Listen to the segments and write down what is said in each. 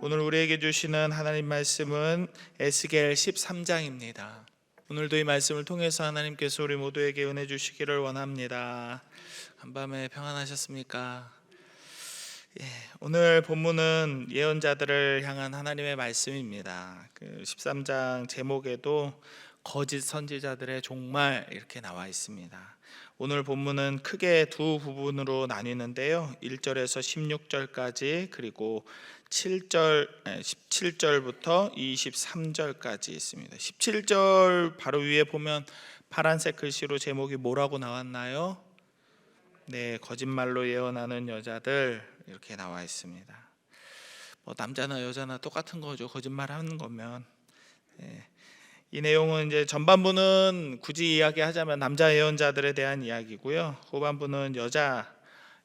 오늘 우리에게 주시는 하나님 말씀은 에스겔 13장입니다. 오늘도 이 말씀을 통해서 하나님께서 우리 모두에게 은혜 주시기를 원합니다. 한밤에 평안하셨습니까? 오늘 본문은 예언자들을 향한 하나님의 말씀입니다. 13장 제목에도 거짓 선지자들의 종말 이렇게 나와 있습니다. 오늘 본문은 크게 두 부분으로 나뉘는데요, 1절에서 16절까지 그리고 17절부터 23절까지 있습니다. 17절 바로 위에 보면 파란색 글씨로 제목이 뭐라고 나왔나요? 네, 거짓말로 예언하는 여자들 이렇게 나와 있습니다. 남자나 여자나 똑같은 거죠. 거짓말하는 거면. 이 내용은 이제 전반부는 굳이 이야기하자면 남자 예언자들에 대한 이야기고요, 후반부는 여자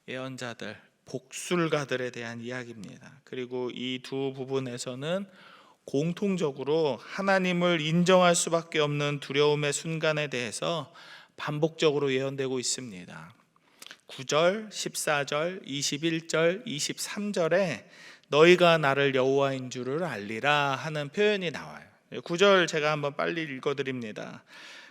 예언자들, 복술가들에 대한 이야기입니다. 그리고 이 두 부분에서는 공통적으로 하나님을 인정할 수밖에 없는 두려움의 순간에 대해서 반복적으로 예언되고 있습니다. 9절, 14절, 21절, 23절에 너희가 나를 여호와인 줄을 알리라 하는 표현이 나와요. 9절 제가 한번 빨리 읽어드립니다.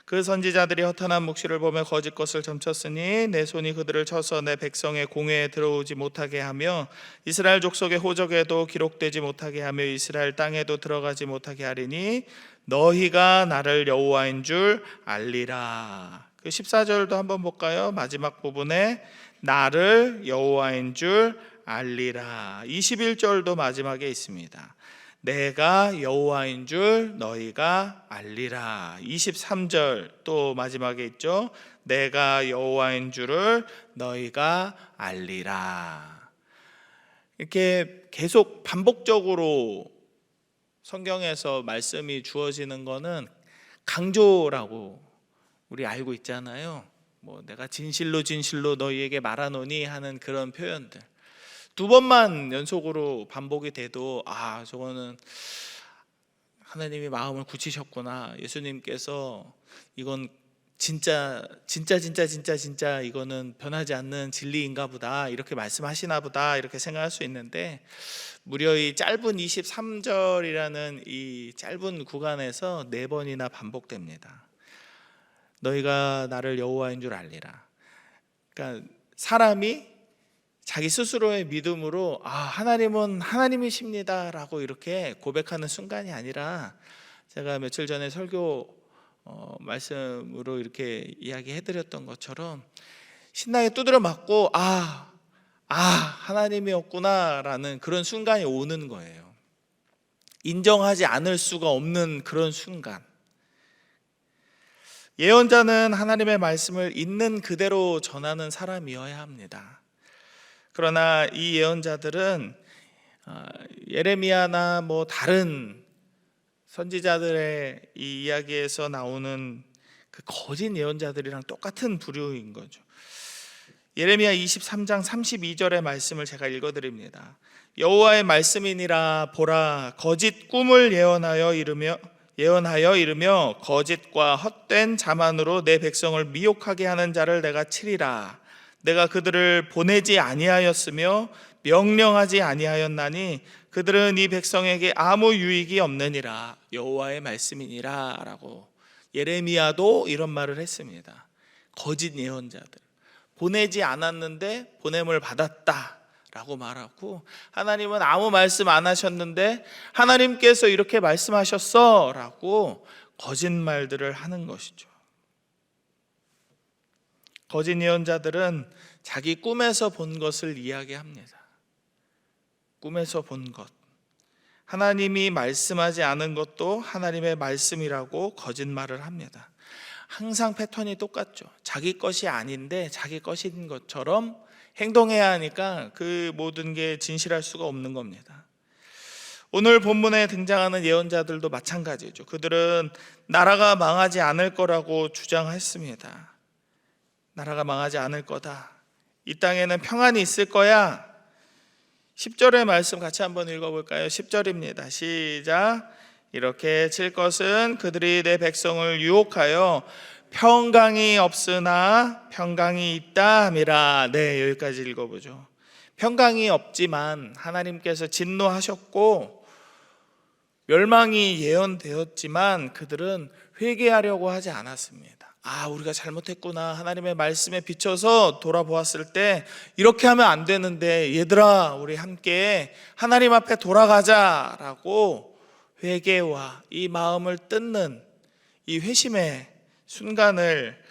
그 선지자들이 허탄한 묵시를 보며 거짓 것을 점쳤으니 내 손이 그들을 쳐서 내 백성의 공회에 들어오지 못하게 하며 이스라엘 족속의 호적에도 기록되지 못하게 하며 이스라엘 땅에도 들어가지 못하게 하리니 너희가 나를 여호와인 줄 알리라. 14절도 한번 볼까요? 마지막 부분에 나를 여호와인 줄 알리라. 21절도 마지막에 있습니다. 내가 여호와인 줄 너희가 알리라. 23절 또 마지막에 있죠. 내가 여호와인 줄을 너희가 알리라. 이렇게 계속 반복적으로 성경에서 말씀이 주어지는 것은 강조라고 우리 알고 있잖아요. 내가 진실로 진실로 너희에게 말하노니 하는 그런 표현들. 두 번만 연속으로 반복이 돼도 저거는 하나님이 마음을 굳히셨구나, 예수님께서 이건 진짜 이거는 변하지 않는 진리인가 보다, 이렇게 말씀하시나 보다, 이렇게 생각할 수 있는데 무려 이 짧은 23절이라는 이 짧은 구간에서 4번이나 반복됩니다. 너희가 나를 여호와인 줄 알리라. 그러니까 사람이 자기 스스로의 믿음으로 하나님은 하나님이십니다 라고 이렇게 고백하는 순간이 아니라, 제가 며칠 전에 설교 말씀으로 이렇게 이야기해드렸던 것처럼 신나게 두드려 맞고 하나님이었구나 라는 그런 순간이 오는 거예요. 인정하지 않을 수가 없는 그런 순간. 예언자는 하나님의 말씀을 있는 그대로 전하는 사람이어야 합니다. 그러나 이 예언자들은 예레미야나 다른 선지자들의 이 이야기에서 나오는 그 거짓 예언자들이랑 똑같은 부류인 거죠. 예레미야 23장 32절의 말씀을 제가 읽어드립니다. 여호와의 말씀이니라. 보라, 거짓 꿈을 예언하여 이르며 거짓과 헛된 자만으로 내 백성을 미혹하게 하는 자를 내가 치리라. 내가 그들을 보내지 아니하였으며 명령하지 아니하였나니 그들은 이 백성에게 아무 유익이 없느니라. 여호와의 말씀이니라 라고 예레미야도 이런 말을 했습니다. 거짓 예언자들, 보내지 않았는데 보냄을 받았다 라고 말하고, 하나님은 아무 말씀 안 하셨는데 하나님께서 이렇게 말씀하셨어 라고 거짓말들을 하는 것이죠. 거짓 예언자들은 자기 꿈에서 본 것을 이야기합니다. 꿈에서 본 것, 하나님이 말씀하지 않은 것도 하나님의 말씀이라고 거짓말을 합니다. 항상 패턴이 똑같죠. 자기 것이 아닌데 자기 것인 것처럼 행동해야 하니까 그 모든 게 진실할 수가 없는 겁니다. 오늘 본문에 등장하는 예언자들도 마찬가지죠. 그들은 나라가 망하지 않을 거라고 주장했습니다. 나라가 망하지 않을 거다, 이 땅에는 평안이 있을 거야. 10절의 말씀 같이 한번 읽어볼까요? 10절입니다. 시작. 이렇게 칠 것은 그들이 내 백성을 유혹하여 평강이 없으나 평강이 있다 함이라. 네, 여기까지 읽어보죠. 평강이 없지만 하나님께서 진노하셨고 멸망이 예언되었지만 그들은 회개하려고 하지 않았습니다. 우리가 잘못했구나. 하나님의 말씀에 비춰서 돌아보았을 때 이렇게 하면 안 되는데 얘들아 우리 함께 하나님 앞에 돌아가자라고 회개와 이 마음을 뜯는 이 회심의 순간을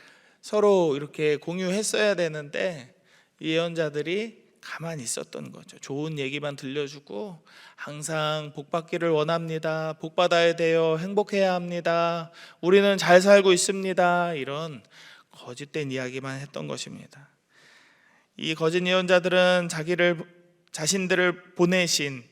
서로 이렇게 공유했어야 되는데 이 예언자들이 가만히 있었던 거죠. 좋은 얘기만 들려주고 항상 복 받기를 원합니다. 복 받아야 돼요. 행복해야 합니다. 우리는 잘 살고 있습니다. 이런 거짓된 이야기만 했던 것입니다. 이 거짓 예언자들은 자신들을 보내신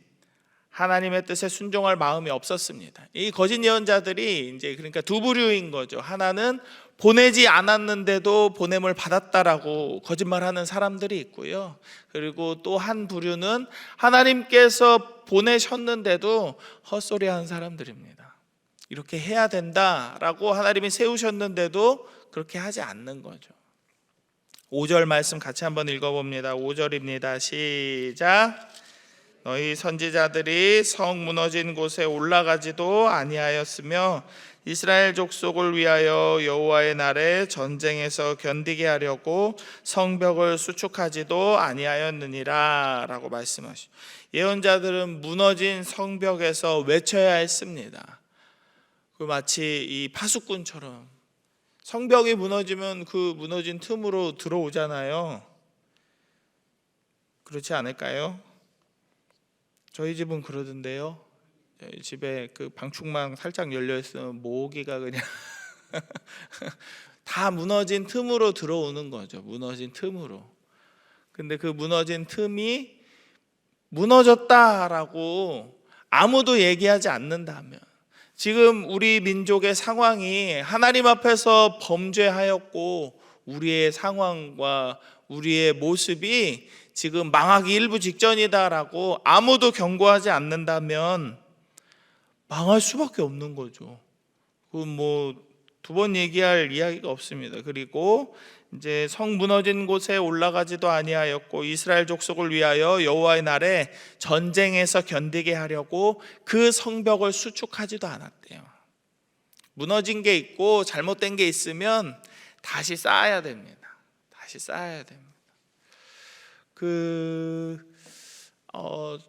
하나님의 뜻에 순종할 마음이 없었습니다. 이 거짓 예언자들이 이제 그러니까 두 부류인 거죠. 하나는 보내지 않았는데도 보냄을 받았다라고 거짓말하는 사람들이 있고요. 그리고 또 한 부류는 하나님께서 보내셨는데도 헛소리하는 사람들입니다. 이렇게 해야 된다라고 하나님이 세우셨는데도 그렇게 하지 않는 거죠. 5절 말씀 같이 한번 읽어봅니다. 5절입니다. 시작. 너희 선지자들이 성 무너진 곳에 올라가지도 아니하였으며 이스라엘 족속을 위하여 여호와의 날에 전쟁에서 견디게 하려고 성벽을 수축하지도 아니하였느니라 라고 말씀하시죠. 예언자들은 무너진 성벽에서 외쳐야 했습니다. 마치 이 파수꾼처럼 성벽이 무너지면 그 무너진 틈으로 들어오잖아요. 그렇지 않을까요? 저희 집은 그러던데요. 저희 집에 그 방충망 살짝 열려 있으면 모기가 그냥 다 무너진 틈으로 들어오는 거죠. 무너진 틈으로. 근데 그 무너진 틈이 무너졌다라고 아무도 얘기하지 않는다면, 지금 우리 민족의 상황이 하나님 앞에서 범죄하였고 우리의 상황과 우리의 모습이 지금 망하기 일부 직전이다라고 아무도 경고하지 않는다면 망할 수밖에 없는 거죠. 두 번 얘기할 이야기가 없습니다. 그리고 이제 성 무너진 곳에 올라가지도 아니하였고 이스라엘 족속을 위하여 여호와의 날에 전쟁에서 견디게 하려고 그 성벽을 수축하지도 않았대요. 무너진 게 있고 잘못된 게 있으면 다시 쌓아야 됩니다. 다시 쌓아야 됩니다.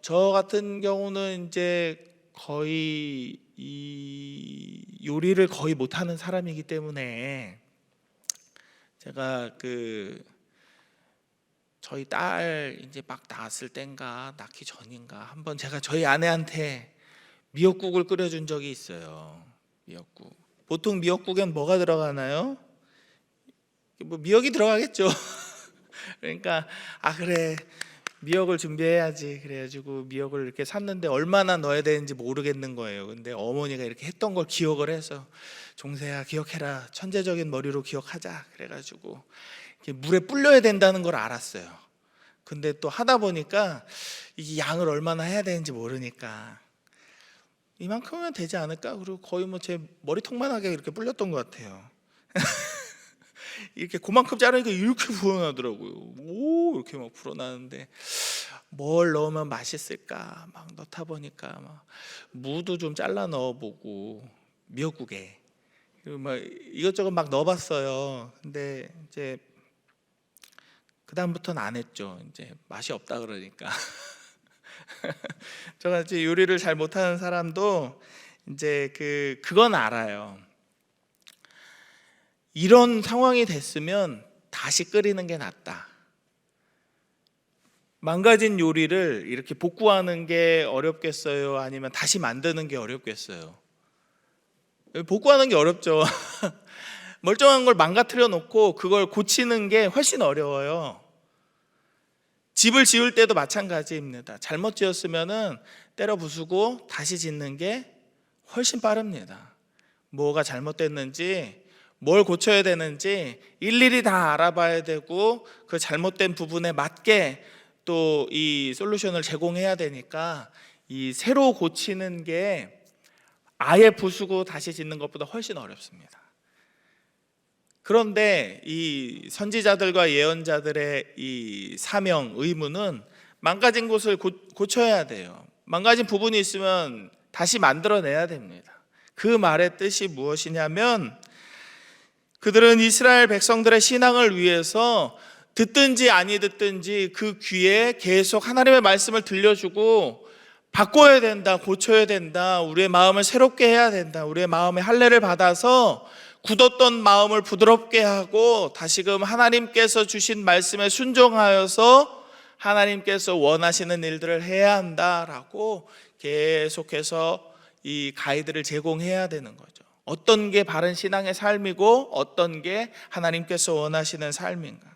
저 같은 경우는 이제 거의 이 요리를 거의 못하는 사람이기 때문에 제가 저희 딸 이제 막 낳았을 땐가 낳기 전인가 한번 제가 저희 아내한테 미역국을 끓여준 적이 있어요. 미역국. 보통 미역국엔 뭐가 들어가나요? 미역이 들어가겠죠. 그러니까 그래 미역을 준비해야지 그래가지고 미역을 이렇게 샀는데 얼마나 넣어야 되는지 모르겠는 거예요. 근데 어머니가 이렇게 했던 걸 기억을 해서 종세야 기억해라, 천재적인 머리로 기억하자 그래가지고 이렇게 물에 불려야 된다는 걸 알았어요. 근데 또 하다 보니까 이 양을 얼마나 해야 되는지 모르니까 이만큼은 되지 않을까? 그리고 거의 제 머리통만하게 이렇게 불렸던 것 같아요. 이렇게 그만큼 자르니까 이렇게 불어나더라고요. 오 이렇게 막 불어나는데 뭘 넣으면 맛있을까 막 넣다 보니까 막 무도 좀 잘라 넣어보고 미역국에 막 이것저것 막 넣어봤어요. 근데 이제 그 다음부터는 안 했죠. 이제 맛이 없다 그러니까. 저같이 요리를 잘 못하는 사람도 이제 그건 알아요. 이런 상황이 됐으면 다시 끓이는 게 낫다. 망가진 요리를 이렇게 복구하는 게 어렵겠어요? 아니면 다시 만드는 게 어렵겠어요? 복구하는 게 어렵죠. 멀쩡한 걸 망가뜨려 놓고 그걸 고치는 게 훨씬 어려워요. 집을 지을 때도 마찬가지입니다. 잘못 지었으면은 때려 부수고 다시 짓는 게 훨씬 빠릅니다. 뭐가 잘못됐는지 뭘 고쳐야 되는지 일일이 다 알아봐야 되고 그 잘못된 부분에 맞게 또 이 솔루션을 제공해야 되니까 이 새로 고치는 게 아예 부수고 다시 짓는 것보다 훨씬 어렵습니다. 그런데 이 선지자들과 예언자들의 이 사명, 의무는 망가진 곳을 고쳐야 돼요. 망가진 부분이 있으면 다시 만들어내야 됩니다. 그 말의 뜻이 무엇이냐면 그들은 이스라엘 백성들의 신앙을 위해서 듣든지 아니 듣든지 그 귀에 계속 하나님의 말씀을 들려주고 바꿔야 된다, 고쳐야 된다, 우리의 마음을 새롭게 해야 된다, 우리의 마음에 할례를 받아서 굳었던 마음을 부드럽게 하고 다시금 하나님께서 주신 말씀에 순종하여서 하나님께서 원하시는 일들을 해야 한다라고 계속해서 이 가이드를 제공해야 되는 거죠. 어떤 게 바른 신앙의 삶이고 어떤 게 하나님께서 원하시는 삶인가.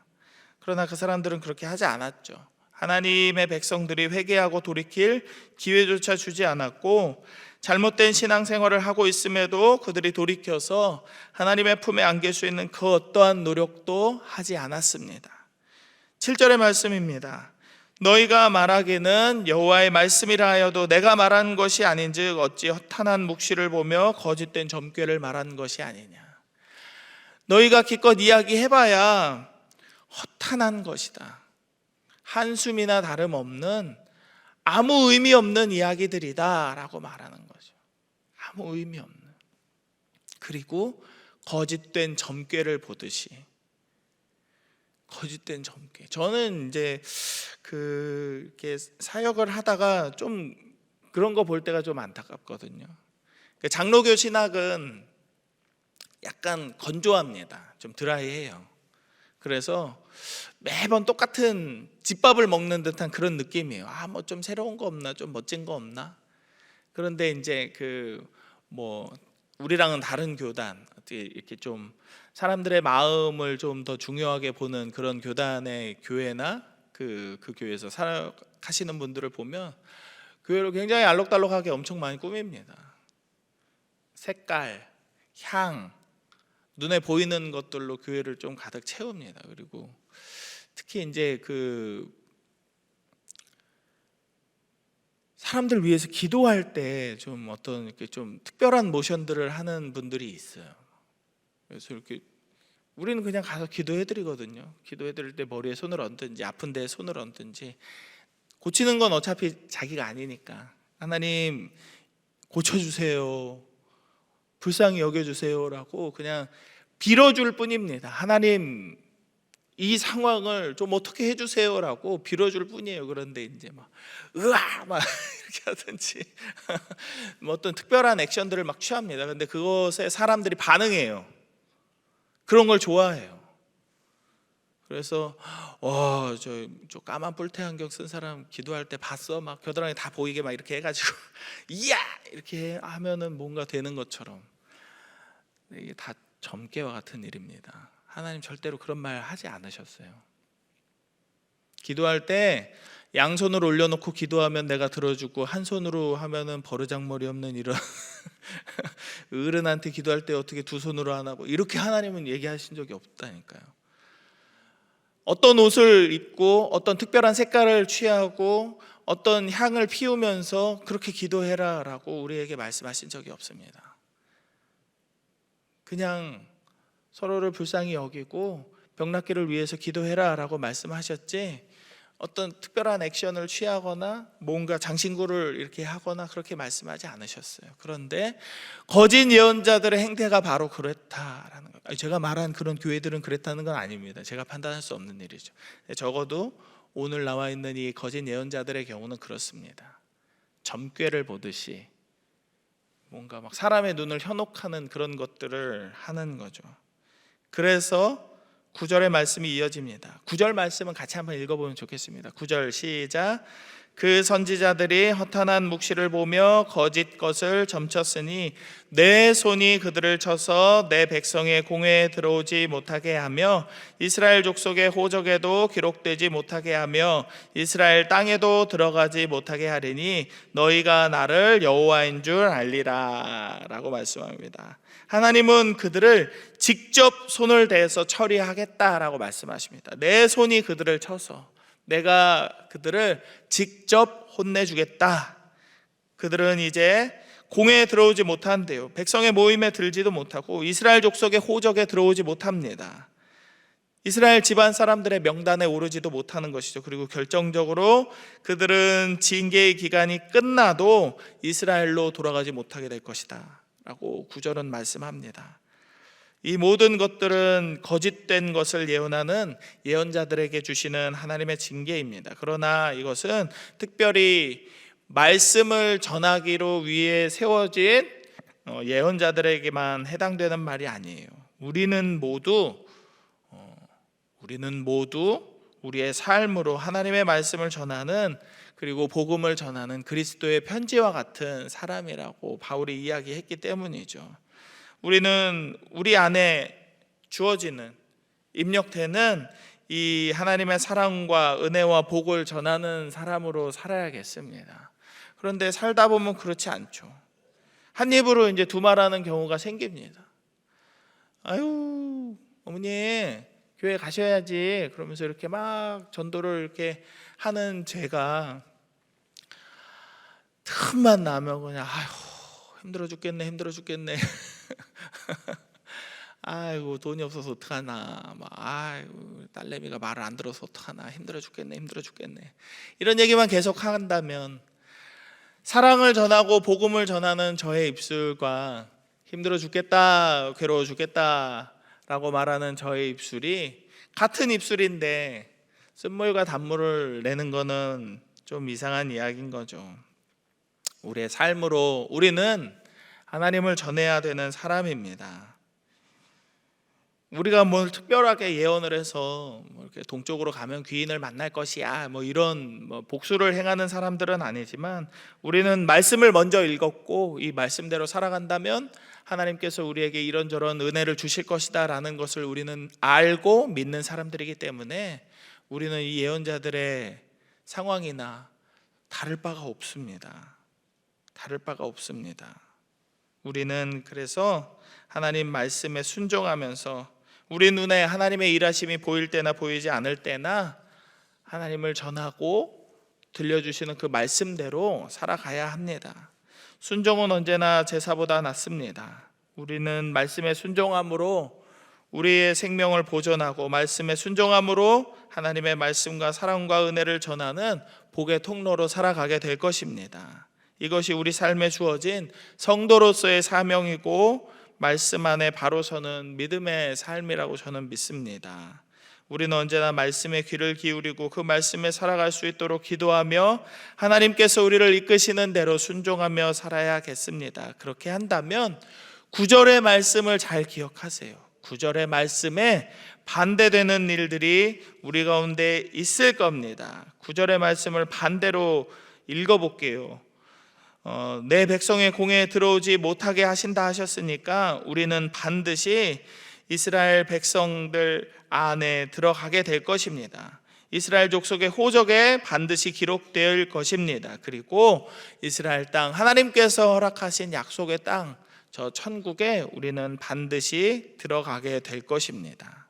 그러나 그 사람들은 그렇게 하지 않았죠. 하나님의 백성들이 회개하고 돌이킬 기회조차 주지 않았고 잘못된 신앙생활을 하고 있음에도 그들이 돌이켜서 하나님의 품에 안길 수 있는 그 어떠한 노력도 하지 않았습니다. 7절의 말씀입니다. 너희가 말하기는 여호와의 말씀이라 하여도 내가 말한 것이 아닌즉 어찌 허탄한 묵시를 보며 거짓된 점괘를 말한 것이 아니냐. 너희가 기껏 이야기해봐야 허탄한 것이다. 한숨이나 다름없는 아무 의미 없는 이야기들이다 라고 말하는 거죠. 아무 의미 없는. 그리고 거짓된 점괘를 보듯이. 거짓된 점괘. 저는 이제 이렇게 사역을 하다가 좀 그런 거 볼 때가 좀 안타깝거든요. 장로교 신학은 약간 건조합니다. 좀 드라이해요. 그래서 매번 똑같은 집밥을 먹는 듯한 그런 느낌이에요. 뭐 좀 새로운 거 없나, 좀 멋진 거 없나. 그런데 이제 우리랑은 다른 교단, 어떻게 이렇게 좀 사람들의 마음을 좀 더 중요하게 보는 그런 교단의 교회나 그 교회에서 살아가시는 분들을 보면 교회를 굉장히 알록달록하게 엄청 많이 꾸밉니다. 색깔, 향, 눈에 보이는 것들로 교회를 좀 가득 채웁니다. 그리고 특히 이제 사람들 위해서 기도할 때 좀 어떤 이렇게 좀 특별한 모션들을 하는 분들이 있어요. 그래서 이렇게 우리는 그냥 가서 기도해드리거든요. 기도해드릴 때 머리에 손을 얹든지 아픈 데에 손을 얹든지 고치는 건 어차피 자기가 아니니까 하나님 고쳐주세요, 불쌍히 여겨주세요라고 그냥 빌어줄 뿐입니다. 하나님 이 상황을 좀 어떻게 해주세요라고 빌어줄 뿐이에요. 그런데 이제 막 이렇게 하든지 어떤 특별한 액션들을 막 취합니다. 근데 그것에 사람들이 반응해요. 그런 걸 좋아해요. 그래서 저 까만 뿔테 안경 쓴 사람 기도할 때 봤어? 막 겨드랑이 다 보이게 막 이렇게 해가지고 이야 이렇게 하면은 뭔가 되는 것처럼. 이게 다 점괘와 같은 일입니다. 하나님 절대로 그런 말 하지 않으셨어요. 기도할 때 양손을 올려놓고 기도하면 내가 들어주고 한 손으로 하면은 버르장머리 없는 이런 어른한테 기도할 때 어떻게 두 손으로 안 하고 이렇게 하나님은 얘기하신 적이 없다니까요. 어떤 옷을 입고 어떤 특별한 색깔을 취하고 어떤 향을 피우면서 그렇게 기도해라 라고 우리에게 말씀하신 적이 없습니다. 그냥 서로를 불쌍히 여기고 병낫기를 위해서 기도해라 라고 말씀하셨지 어떤 특별한 액션을 취하거나 뭔가 장신구를 이렇게 하거나 그렇게 말씀하지 않으셨어요. 그런데 거짓 예언자들의 행태가 바로 그렇다라는 거예요. 제가 말한 그런 교회들은 그랬다는 건 아닙니다. 제가 판단할 수 없는 일이죠. 적어도 오늘 나와 있는 이 거짓 예언자들의 경우는 그렇습니다. 점괘를 보듯이 뭔가 막 사람의 눈을 현혹하는 그런 것들을 하는 거죠. 그래서 9절의 말씀이 이어집니다. 9절 말씀은 같이 한번 읽어보면 좋겠습니다. 9절 시작. 그 선지자들이 허탄한 묵시를 보며 거짓 것을 점쳤으니 내 손이 그들을 쳐서 내 백성의 공회에 들어오지 못하게 하며 이스라엘 족속의 호적에도 기록되지 못하게 하며 이스라엘 땅에도 들어가지 못하게 하리니 너희가 나를 여호와인 줄 알리라 라고 말씀합니다. 하나님은 그들을 직접 손을 대서 처리하겠다라고 말씀하십니다. 내 손이 그들을 쳐서 내가 그들을 직접 혼내주겠다. 그들은 이제 공회에 들어오지 못한대요. 백성의 모임에 들지도 못하고 이스라엘 족속의 호적에 들어오지 못합니다. 이스라엘 집안 사람들의 명단에 오르지도 못하는 것이죠. 그리고 결정적으로 그들은 징계의 기간이 끝나도 이스라엘로 돌아가지 못하게 될 것이다 라고 9절은 말씀합니다. 이 모든 것들은 거짓된 것을 예언하는 예언자들에게 주시는 하나님의 징계입니다. 그러나 이것은 특별히 말씀을 전하기로 위에 세워진 예언자들에게만 해당되는 말이 아니에요. 우리는 모두 우리의 삶으로 하나님의 말씀을 전하는, 그리고 복음을 전하는 그리스도의 편지와 같은 사람이라고 바울이 이야기했기 때문이죠. 우리는 우리 안에 주어지는, 입력되는 이 하나님의 사랑과 은혜와 복을 전하는 사람으로 살아야겠습니다. 그런데 살다 보면 그렇지 않죠. 한 입으로 이제 두말하는 경우가 생깁니다. 아유, 어머니 교회 가셔야지 그러면서 이렇게 막 전도를 이렇게 하는 제가 틈만 나면 그냥 아유 힘들어 죽겠네 아이고 돈이 없어서 어떡하나, 막 아이고 딸내미가 말을 안 들어서 어떡하나, 힘들어 죽겠네 이런 얘기만 계속 한다면, 사랑을 전하고 복음을 전하는 저의 입술과 힘들어 죽겠다, 괴로워 죽겠다 라고 말하는 저의 입술이 같은 입술인데 쓴물과 단물을 내는 거는 좀 이상한 이야기인 거죠. 우리의 삶으로 우리는 하나님을 전해야 되는 사람입니다. 우리가 뭘 특별하게 예언을 해서 이렇게 동쪽으로 가면 귀인을 만날 것이야 이런 복수를 행하는 사람들은 아니지만, 우리는 말씀을 먼저 읽었고 이 말씀대로 살아간다면 하나님께서 우리에게 이런저런 은혜를 주실 것이다 라는 것을 우리는 알고 믿는 사람들이기 때문에 우리는 이 예언자들의 상황이나 다를 바가 없습니다. 우리는 그래서 하나님 말씀에 순종하면서 우리 눈에 하나님의 일하심이 보일 때나 보이지 않을 때나 하나님을 전하고 들려주시는 그 말씀대로 살아가야 합니다. 순종은 언제나 제사보다 낫습니다. 우리는 말씀에 순종함으로 우리의 생명을 보존하고, 말씀에 순종함으로 하나님의 말씀과 사랑과 은혜를 전하는 복의 통로로 살아가게 될 것입니다. 이것이 우리 삶에 주어진 성도로서의 사명이고 말씀 안에 바로 서는 믿음의 삶이라고 저는 믿습니다. 우리는 언제나 말씀에 귀를 기울이고 그 말씀에 살아갈 수 있도록 기도하며 하나님께서 우리를 이끄시는 대로 순종하며 살아야겠습니다. 그렇게 한다면 9절의 말씀을 잘 기억하세요. 9절의 말씀에 반대되는 일들이 우리 가운데 있을 겁니다. 9절의 말씀을 반대로 읽어볼게요. 내 백성의 공회에 들어오지 못하게 하신다 하셨으니까 우리는 반드시 이스라엘 백성들 안에 들어가게 될 것입니다. 이스라엘 족속의 호적에 반드시 기록될 것입니다. 그리고 이스라엘 땅, 하나님께서 허락하신 약속의 땅, 저 천국에 우리는 반드시 들어가게 될 것입니다.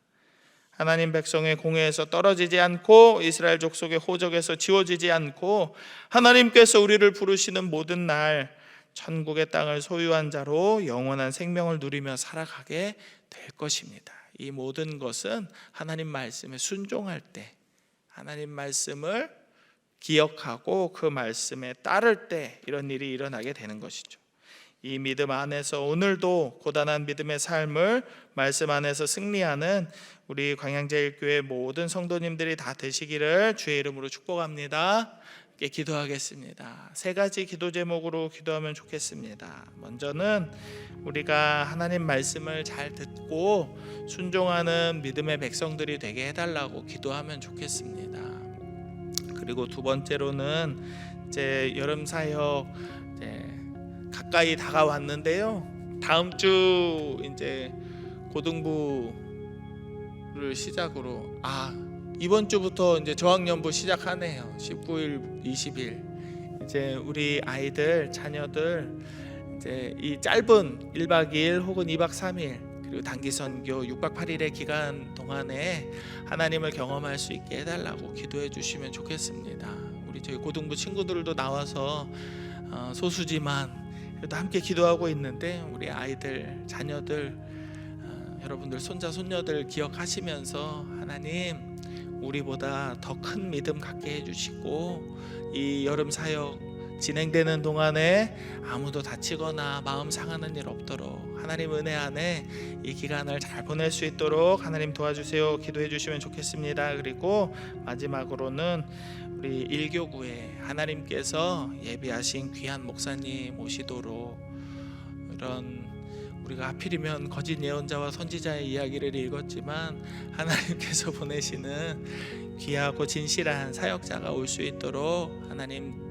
하나님 백성의 공회에서 떨어지지 않고 이스라엘 족속의 호적에서 지워지지 않고 하나님께서 우리를 부르시는 모든 날 천국의 땅을 소유한 자로 영원한 생명을 누리며 살아가게 될 것입니다. 이 모든 것은 하나님 말씀에 순종할 때, 하나님 말씀을 기억하고 그 말씀에 따를 때 이런 일이 일어나게 되는 것이죠. 이 믿음 안에서 오늘도 고단한 믿음의 삶을 말씀 안에서 승리하는 우리 광양제일교회 모든 성도님들이 다 되시기를 주의 이름으로 축복합니다. 함께 기도하겠습니다. 3가지 기도 제목으로 기도하면 좋겠습니다. 먼저는 우리가 하나님 말씀을 잘 듣고 순종하는 믿음의 백성들이 되게 해달라고 기도하면 좋겠습니다. 그리고 두 번째로는 이제 여름 사역 가까이 다가왔는데요. 다음 주 이제 고등부를 시작으로 이번 주부터 이제 저학년부 시작하네요. 19일, 20일 이제 우리 아이들, 자녀들 이제 이 짧은 1박 2일 혹은 2박 3일 그리고 단기 선교 6박 8일의 기간 동안에 하나님을 경험할 수 있게 해달라고 기도해 주시면 좋겠습니다. 우리 저희 고등부 친구들도 나와서 소수지만 그래도 함께 기도하고 있는데 우리 아이들, 자녀들, 여러분들 손자, 손녀들 기억하시면서 하나님 우리보다 더 큰 믿음 갖게 해주시고 이 여름 사역 진행되는 동안에 아무도 다치거나 마음 상하는 일 없도록 하나님 은혜 안에 이 기간을 잘 보낼 수 있도록 하나님 도와주세요. 기도해 주시면 좋겠습니다. 그리고 마지막으로는 우리 일교구에 하나님께서 예비하신 귀한 목사님 오시도록, 이런 우리가 하필이면 거짓 예언자와 선지자의 이야기를 읽었지만 하나님께서 보내시는 귀하고 진실한 사역자가 올 수 있도록 하나님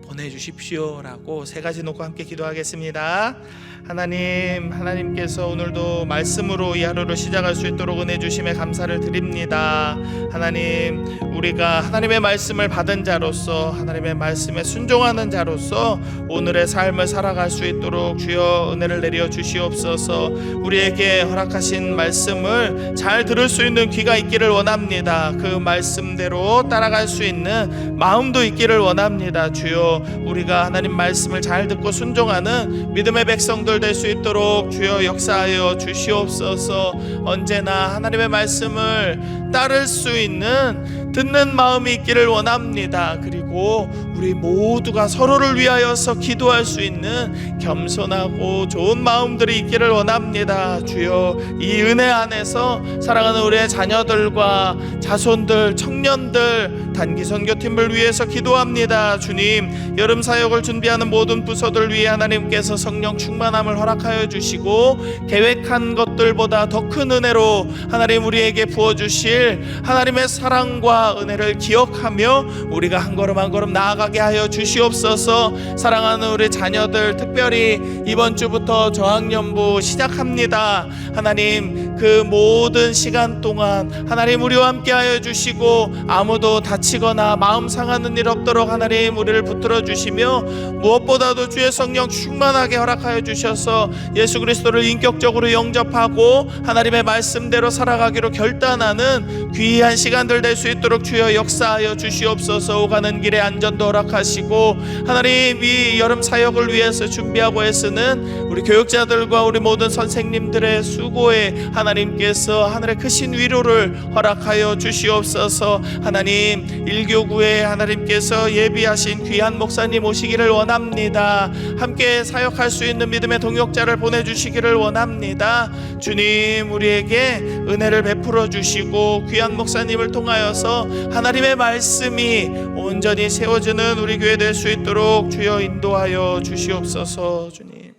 보내주십시오라고 세 가지 놓고 함께 기도하겠습니다. 하나님께서 오늘도 말씀으로 이 하루를 시작할 수 있도록 은혜 주심에 감사를 드립니다. 하나님, 우리가 하나님의 말씀을 받은 자로서, 하나님의 말씀에 순종하는 자로서 오늘의 삶을 살아갈 수 있도록 주여 은혜를 내려 주시옵소서. 우리에게 허락하신 말씀을 잘 들을 수 있는 귀가 있기를 원합니다. 그 말씀대로 따라갈 수 있는 마음도 있기를 원합니다. 주여, 우리가 하나님 말씀을 잘 듣고 순종하는 믿음의 백성들 될 수 있도록 주여 역사하여 주시옵소서. 언제나 하나님의 말씀을 따를 수 있는 듣는 마음이 있기를 원합니다. 그리고 우리 모두가 서로를 위하여서 기도할 수 있는 겸손하고 좋은 마음들이 있기를 원합니다. 주여, 이 은혜 안에서 사랑하는 우리의 자녀들과 자손들, 청년들, 단기 선교팀을 위해서 기도합니다. 주님, 여름 사역을 준비하는 모든 부서들 위해 하나님께서 성령 충만함을 허락하여 주시고 계획한 것들보다 더 큰 은혜로 하나님 우리에게 부어주실 하나님의 사랑과 은혜를 기억하며 우리가 한 걸음 한 걸음 나아가게 하여 주시옵소서. 사랑하는 우리 자녀들, 특별히 이번 주부터 저학년부 시작합니다. 하나님, 그 모든 시간 동안 하나님 우리와 함께 하여 주시고 아무도 다치거나 마음 상하는 일 없도록 하나님 우리를 붙들어 주시며 무엇보다도 주의 성령 충만하게 허락하여 주셔서 예수 그리스도를 인격적으로 영접하고 하나님의 말씀대로 살아가기로 결단하는 귀한 시간들 될 수 있도록 주여 역사하여 주시옵소서. 오가는 길에 안전도 허락하시고 하나님, 이 여름 사역을 위해서 준비하고 애쓰는 우리 교육자들과 우리 모든 선생님들의 수고에 하나님께서 하늘의 크신 위로를 허락하여 주시옵소서. 하나님, 일교구에 하나님께서 예비하신 귀한 목사님 오시기를 원합니다. 함께 사역할 수 있는 믿음의 동역자를 보내주시기를 원합니다. 주님, 우리에게 은혜를 베풀어 주시고 귀한 목사님을 통하여서 하나님의 말씀이 온전히 세워지는 우리 교회 될 수 있도록 주여 인도하여 주시옵소서. 주님,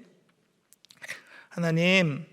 하나님,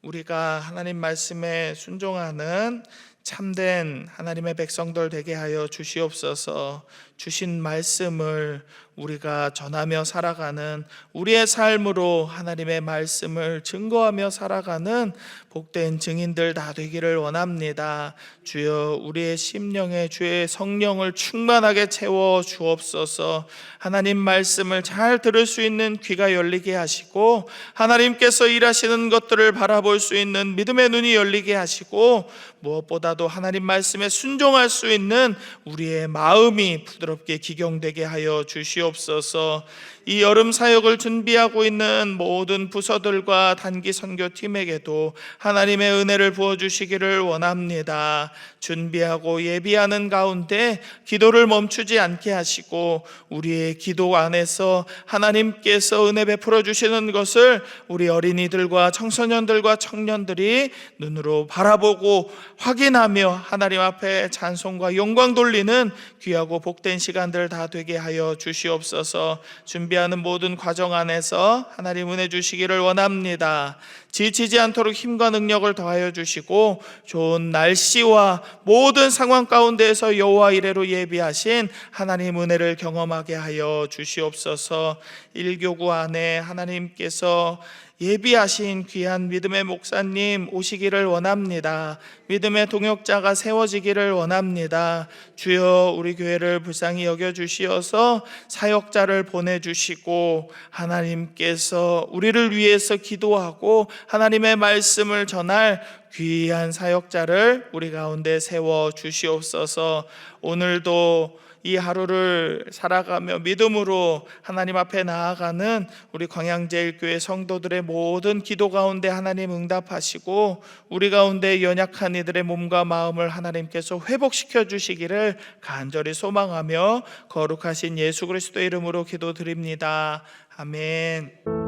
우리가 하나님 말씀에 순종하는 참된 하나님의 백성들 되게 하여 주시옵소서. 주신 말씀을 우리가 전하며 살아가는 우리의 삶으로 하나님의 말씀을 증거하며 살아가는 복된 증인들 다 되기를 원합니다. 주여, 우리의 심령에 주의 성령을 충만하게 채워 주옵소서. 하나님 말씀을 잘 들을 수 있는 귀가 열리게 하시고 하나님께서 일하시는 것들을 바라볼 수 있는 믿음의 눈이 열리게 하시고 무엇보다도 하나님 말씀에 순종할 수 있는 우리의 마음이 부드럽게 기경되게 하여 주시옵소서. 이 여름 사역을 준비하고 있는 모든 부서들과 단기 선교팀에게도 하나님의 은혜를 부어주시기를 원합니다. 준비하고 예비하는 가운데 기도를 멈추지 않게 하시고 우리의 기도 안에서 하나님께서 은혜 베풀어 주시는 것을 우리 어린이들과 청소년들과 청년들이 눈으로 바라보고 확인하며 하나님 앞에 찬송과 영광 돌리는 귀하고 복된 시간들 다 되게 하여 주시옵소서. 준비하는 모든 과정 안에서 하나님 은혜 주시기를 원합니다. 지치지 않도록 힘과 능력을 더하여 주시고 좋은 날씨와 모든 상황 가운데에서 여호와 이레로 예비하신 하나님 은혜를 경험하게 하여 주시옵소서. 일교구 안에 하나님께서 예비하신 귀한 믿음의 목사님 오시기를 원합니다. 믿음의 동역자가 세워지기를 원합니다. 주여, 우리 교회를 불쌍히 여겨주시어서 사역자를 보내주시고 하나님께서 우리를 위해서 기도하고 하나님의 말씀을 전할 귀한 사역자를 우리 가운데 세워 주시옵소서. 오늘도 이 하루를 살아가며 믿음으로 하나님 앞에 나아가는 우리 광양제일교회 성도들의 모든 기도 가운데 하나님 응답하시고 우리 가운데 연약한 이들의 몸과 마음을 하나님께서 회복시켜 주시기를 간절히 소망하며 거룩하신 예수 그리스도의 이름으로 기도드립니다. 아멘.